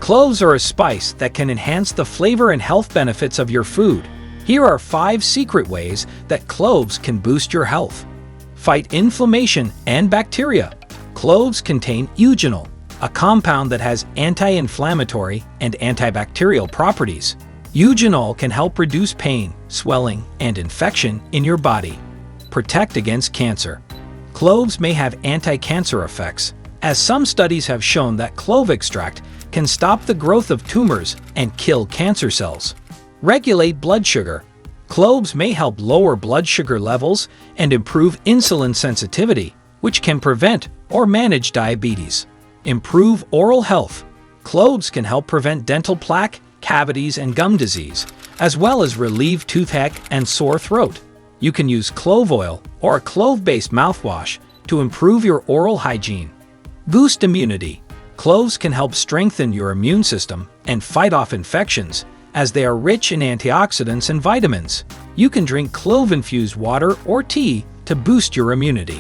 Cloves are a spice that can enhance the flavor and health benefits of your food. Here are 5 secret ways that cloves can boost your health. Fight inflammation and bacteria. Cloves contain eugenol, a compound that has anti-inflammatory and antibacterial properties. Eugenol can help reduce pain, swelling, and infection in your body. Protect against cancer. Cloves may have anti-cancer effects, as some studies have shown that clove extract can stop the growth of tumors and kill cancer cells. Regulate blood sugar. Cloves may help lower blood sugar levels and improve insulin sensitivity, which can prevent or manage diabetes. Improve oral health. Cloves can help prevent dental plaque, cavities, and gum disease, as well as relieve toothache and sore throat. You can use clove oil or a clove-based mouthwash to improve your oral hygiene. Boost immunity. Cloves can help strengthen your immune system and fight off infections, as they are rich in antioxidants and vitamins. You can drink clove-infused water or tea to boost your immunity.